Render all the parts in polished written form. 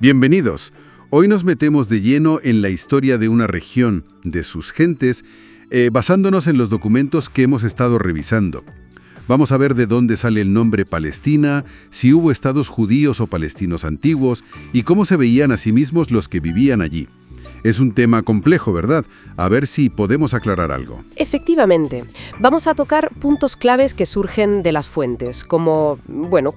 Bienvenidos. Hoy nos metemos de lleno en la historia de una región, de sus gentes, basándonos en los documentos que hemos estado revisando. Vamos a ver de dónde sale el nombre Palestina, si hubo estados judíos o palestinos antiguos y cómo se veían a sí mismos los que vivían allí. Es un tema complejo, ¿verdad? A ver si podemos aclarar algo. Efectivamente. Vamos a tocar puntos claves que surgen de las fuentes, como,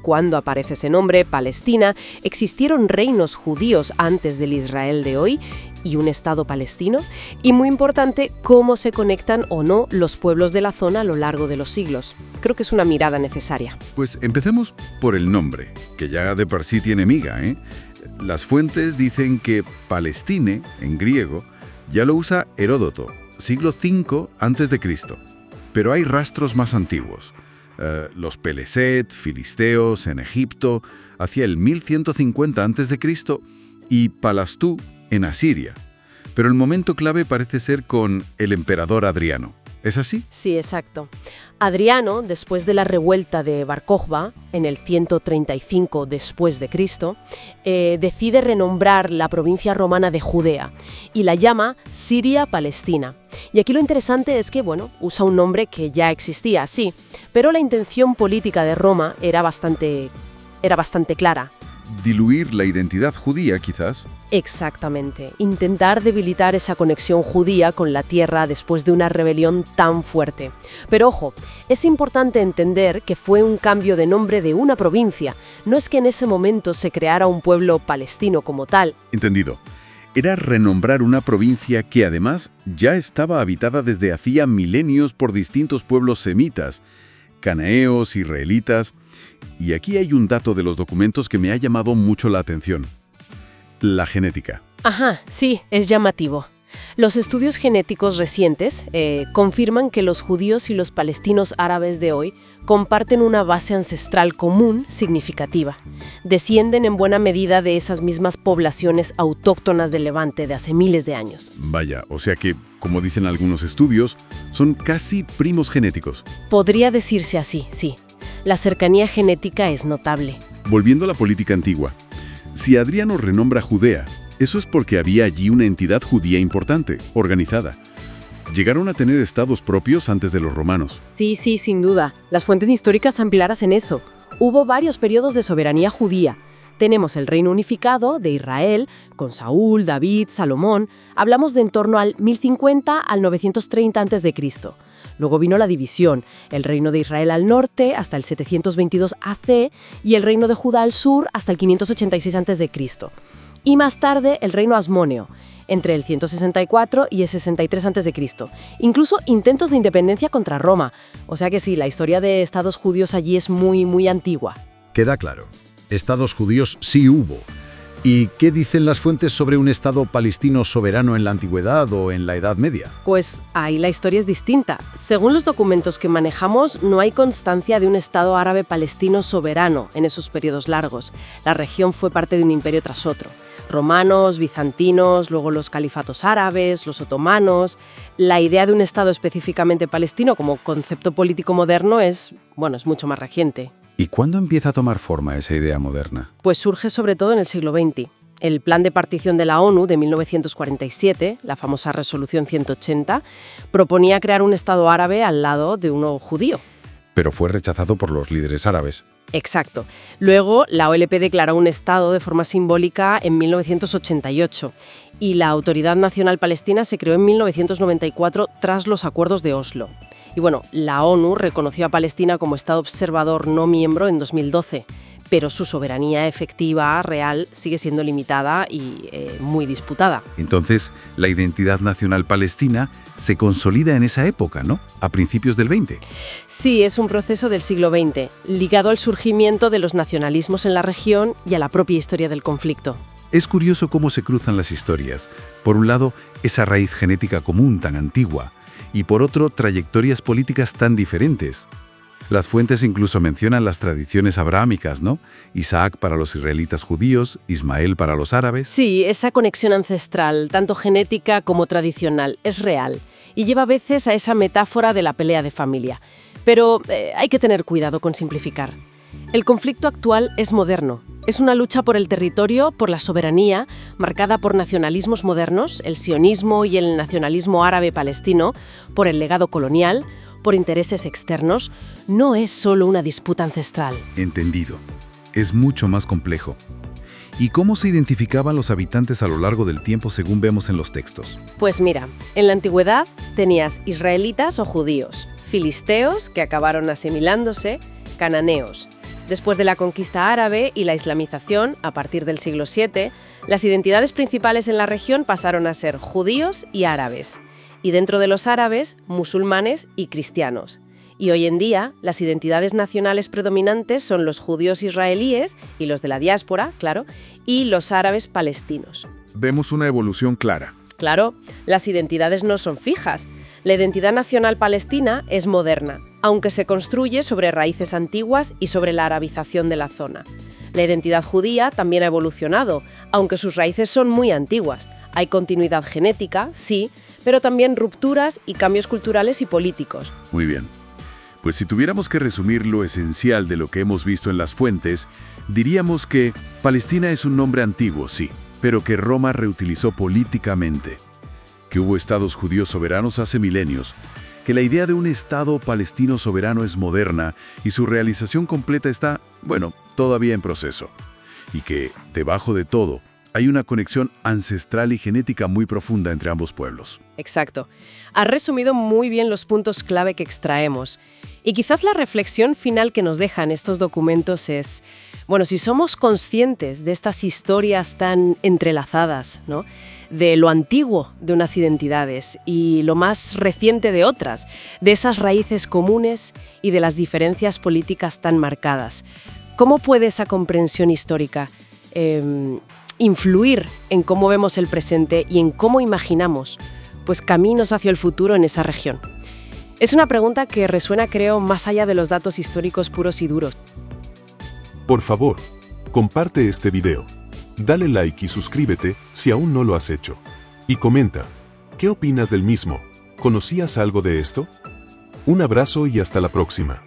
cuándo aparece ese nombre, Palestina, existieron reinos judíos antes del Israel de hoy y un Estado palestino, y muy importante, cómo se conectan o no los pueblos de la zona a lo largo de los siglos. Creo que es una mirada necesaria. Pues empecemos por el nombre, que ya de por sí tiene miga, ¿eh? Las fuentes dicen que Palestine, en griego, ya lo usa Heródoto, siglo V a.C., pero hay rastros más antiguos. Los Peleset, filisteos, en Egipto, hacia el 1150 a.C., y Palastú, en Asiria. Pero el momento clave parece ser con el emperador Adriano. ¿Es así? Sí, exacto. Adriano, después de la revuelta de Bar Kokhba, en el 135 después de Cristo, decide renombrar la provincia romana de Judea y la llama Siria-Palestina. Y aquí lo interesante es que, usa un nombre que ya existía, sí, pero la intención política de Roma era bastante clara. Diluir la identidad judía, quizás. Exactamente. Intentar debilitar esa conexión judía con la tierra después de una rebelión tan fuerte. Pero ojo, es importante entender que fue un cambio de nombre de una provincia. No es que en ese momento se creara un pueblo palestino como tal. Entendido. Era renombrar una provincia que además ya estaba habitada desde hacía milenios por distintos pueblos semitas, cananeos, israelitas. Y aquí hay un dato de los documentos que me ha llamado mucho la atención. La genética. Ajá, sí, es llamativo. Los estudios genéticos recientes confirman que los judíos y los palestinos árabes de hoy comparten una base ancestral común significativa. Descienden en buena medida de esas mismas poblaciones autóctonas del Levante de hace miles de años. Vaya, o sea que, como dicen algunos estudios, son casi primos genéticos. Podría decirse así, sí. La cercanía genética es notable. Volviendo a la política antigua, si Adriano renombra Judea, eso es porque había allí una entidad judía importante, organizada. Llegaron a tener estados propios antes de los romanos. Sí, sin duda. Las fuentes históricas son claras en eso. Hubo varios periodos de soberanía judía. Tenemos el reino unificado de Israel, con Saúl, David, Salomón. Hablamos de en torno al 1050 al 930 a.C. Luego vino la división, el reino de Israel al norte hasta el 722 AC y el reino de Judá al sur hasta el 586 a.C. Y más tarde el reino asmoneo, entre el 164 y el 63 a.C. Incluso intentos de independencia contra Roma. O sea que sí, la historia de estados judíos allí es muy, muy antigua. Queda claro, estados judíos sí hubo. ¿Y qué dicen las fuentes sobre un Estado palestino soberano en la antigüedad o en la Edad Media? Pues ahí la historia es distinta. Según los documentos que manejamos, no hay constancia de un Estado árabe palestino soberano en esos periodos largos. La región fue parte de un imperio tras otro. Romanos, bizantinos, luego los califatos árabes, los otomanos. La idea de un Estado específicamente palestino como concepto político moderno es mucho más reciente. ¿Y cuándo empieza a tomar forma esa idea moderna? Pues surge sobre todo en el siglo XX. El Plan de Partición de la ONU de 1947, la famosa Resolución 180, proponía crear un Estado árabe al lado de uno judío. Pero fue rechazado por los líderes árabes. Exacto. Luego, la OLP declaró un Estado de forma simbólica en 1988 y la Autoridad Nacional Palestina se creó en 1994 tras los acuerdos de Oslo. Y la ONU reconoció a Palestina como Estado observador no miembro en 2012, pero su soberanía efectiva, real, sigue siendo limitada y muy disputada. Entonces, la identidad nacional palestina se consolida en esa época, ¿no? A principios del 20. Sí, es un proceso del siglo XX, ligado al surgimiento de los nacionalismos en la región y a la propia historia del conflicto. Es curioso cómo se cruzan las historias. Por un lado, esa raíz genética común tan antigua, y por otro, trayectorias políticas tan diferentes. Las fuentes incluso mencionan las tradiciones abrahámicas, ¿no? Isaac para los israelitas judíos, Ismael para los árabes. Sí, esa conexión ancestral, tanto genética como tradicional, es real y lleva a veces a esa metáfora de la pelea de familia. Pero hay que tener cuidado con simplificar. El conflicto actual es moderno, Es una lucha por el territorio, por la soberanía, marcada por nacionalismos modernos, el sionismo y el nacionalismo árabe palestino, por el legado colonial, por intereses externos. No es solo una disputa ancestral. Entendido. Es mucho más complejo. ¿Y cómo se identificaban los habitantes a lo largo del tiempo según vemos en los textos? Pues mira, en la antigüedad tenías israelitas o judíos, filisteos, que acabaron asimilándose, cananeos. Después de la conquista árabe y la islamización, a partir del siglo VII, las identidades principales en la región pasaron a ser judíos y árabes. Y dentro de los árabes, musulmanes y cristianos. Y hoy en día, las identidades nacionales predominantes son los judíos israelíes y los de la diáspora, claro, y los árabes palestinos. Vemos una evolución clara. Claro, las identidades no son fijas. La identidad nacional palestina es moderna, aunque se construye sobre raíces antiguas y sobre la arabización de la zona. La identidad judía también ha evolucionado, aunque sus raíces son muy antiguas. Hay continuidad genética, sí, pero también rupturas y cambios culturales y políticos. Muy bien. Pues si tuviéramos que resumir lo esencial de lo que hemos visto en las fuentes, diríamos que Palestina es un nombre antiguo, sí, pero que Roma reutilizó políticamente, que hubo estados judíos soberanos hace milenios, que la idea de un estado palestino soberano es moderna y su realización completa está, todavía en proceso, y que, debajo de todo, hay una conexión ancestral y genética muy profunda entre ambos pueblos. Exacto. Has resumido muy bien los puntos clave que extraemos. Y quizás la reflexión final que nos dejan estos documentos es, si somos conscientes de estas historias tan entrelazadas, ¿no?, de lo antiguo de unas identidades y lo más reciente de otras, de esas raíces comunes y de las diferencias políticas tan marcadas, ¿cómo puede esa comprensión histórica influir en cómo vemos el presente y en cómo imaginamos caminos hacia el futuro en esa región? Es una pregunta que resuena, creo, más allá de los datos históricos puros y duros. Por favor, comparte este video, dale like y suscríbete si aún no lo has hecho. Y comenta, ¿qué opinas del mismo? ¿Conocías algo de esto? Un abrazo y hasta la próxima.